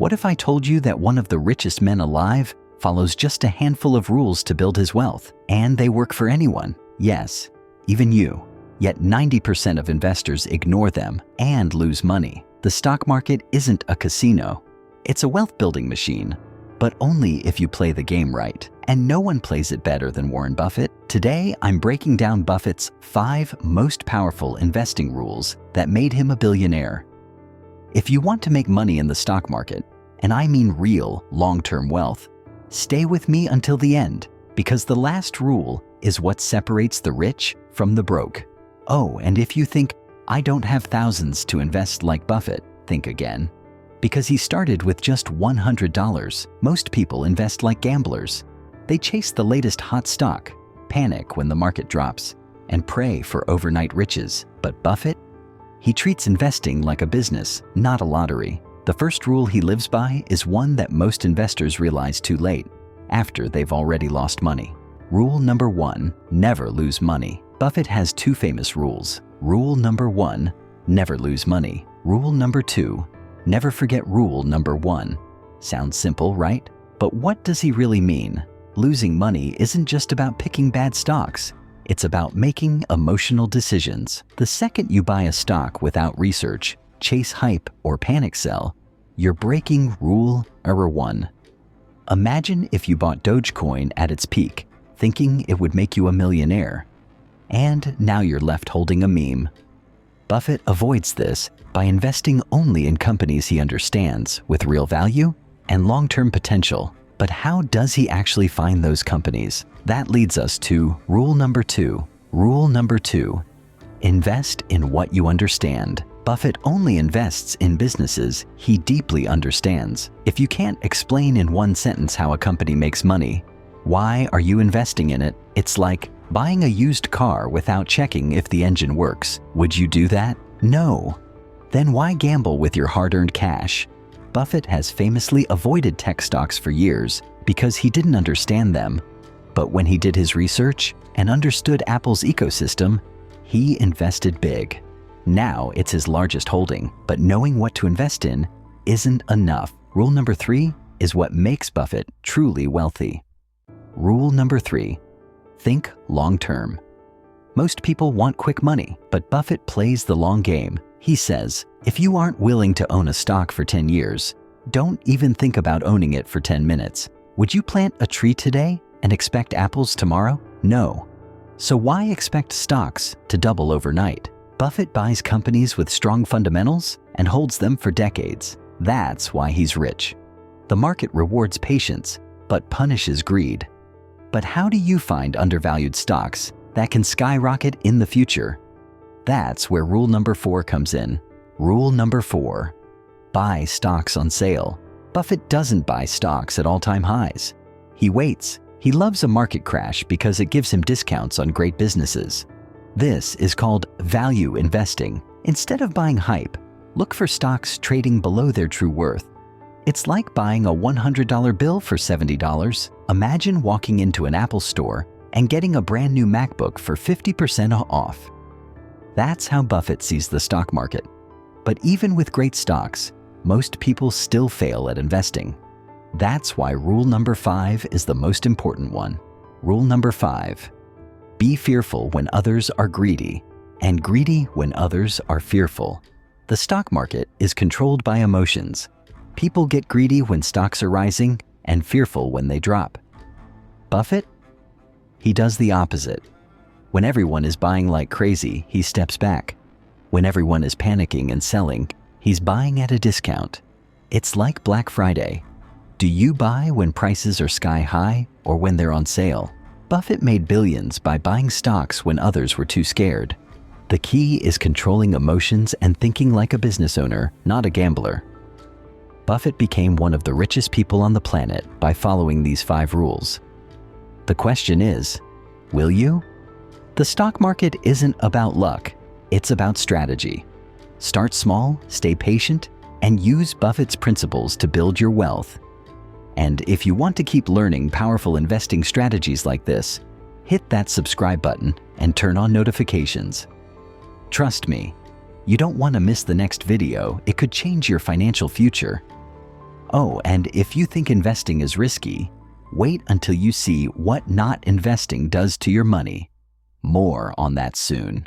What if I told you that one of the richest men alive follows just a handful of rules to build his wealth, and they work for anyone? Yes, even you. Yet 90% of investors ignore them and lose money. The stock market isn't a casino. It's a wealth-building machine, but only if you play the game right. And no one plays it better than Warren Buffett. Today, I'm breaking down Buffett's 5 most powerful investing rules that made him a billionaire. If you want to make money in the stock market, and I mean real long-term wealth, stay with me until the end, because the last rule is what separates the rich from the broke. Oh, and if you think, I don't have thousands to invest like Buffett, think again. Because he started with just $100. Most people invest like gamblers. They chase the latest hot stock, panic when the market drops, and pray for overnight riches. But Buffett? He treats investing like a business, not a lottery. The first rule he lives by is one that most investors realize too late, after they've already lost money. Rule number 1, never lose money. Buffett has 2 famous rules. Rule number 1, never lose money. Rule number 2, never forget rule number 1. Sounds simple, right? But what does he really mean? Losing money isn't just about picking bad stocks. It's about making emotional decisions. The second you buy a stock without research, chase hype, or panic sell, you're breaking rule number 1. Imagine if you bought Dogecoin at its peak, thinking it would make you a millionaire. And now you're left holding a meme. Buffett avoids this by investing only in companies he understands with real value and long-term potential. But how does he actually find those companies? That leads us to rule number 2. Rule number 2, invest in what you understand. Buffett only invests in businesses he deeply understands. If you can't explain in one sentence how a company makes money, why are you investing in it? It's like buying a used car without checking if the engine works. Would you do that? No. Then why gamble with your hard-earned cash? Buffett has famously avoided tech stocks for years because he didn't understand them. But when he did his research and understood Apple's ecosystem, he invested big. Now it's his largest holding, but knowing what to invest in isn't enough. Rule number 3 is what makes Buffett truly wealthy. Rule number 3, think long-term. Most people want quick money, but Buffett plays the long game. He says, if you aren't willing to own a stock for 10 years, don't even think about owning it for 10 minutes. Would you plant a tree today and expect apples tomorrow? No. So why expect stocks to double overnight? Buffett buys companies with strong fundamentals and holds them for decades. That's why he's rich. The market rewards patience, but punishes greed. But how do you find undervalued stocks that can skyrocket in the future? That's where rule number 4 comes in. Rule number 4, buy stocks on sale. Buffett doesn't buy stocks at all-time highs. He waits. He loves a market crash because it gives him discounts on great businesses. This is called value investing. Instead of buying hype, look for stocks trading below their true worth. It's like buying a $100 bill for $70. Imagine walking into an Apple store and getting a brand new MacBook for 50% off. That's how Buffett sees the stock market. But even with great stocks, most people still fail at investing. That's why rule number 5 is the most important one. Rule number 5, be fearful when others are greedy, and greedy when others are fearful. The stock market is controlled by emotions. People get greedy when stocks are rising and fearful when they drop. Buffett? He does the opposite. When everyone is buying like crazy, he steps back. When everyone is panicking and selling, he's buying at a discount. It's like Black Friday. Do you buy when prices are sky high or when they're on sale? Buffett made billions by buying stocks when others were too scared. The key is controlling emotions and thinking like a business owner, not a gambler. Buffett became one of the richest people on the planet by following these 5 rules. The question is, will you? The stock market isn't about luck, it's about strategy. Start small, stay patient, and use Buffett's principles to build your wealth. And if you want to keep learning powerful investing strategies like this, hit that subscribe button and turn on notifications. Trust me, you don't want to miss the next video. It could change your financial future. Oh, and if you think investing is risky, wait until you see what not investing does to your money. More on that soon.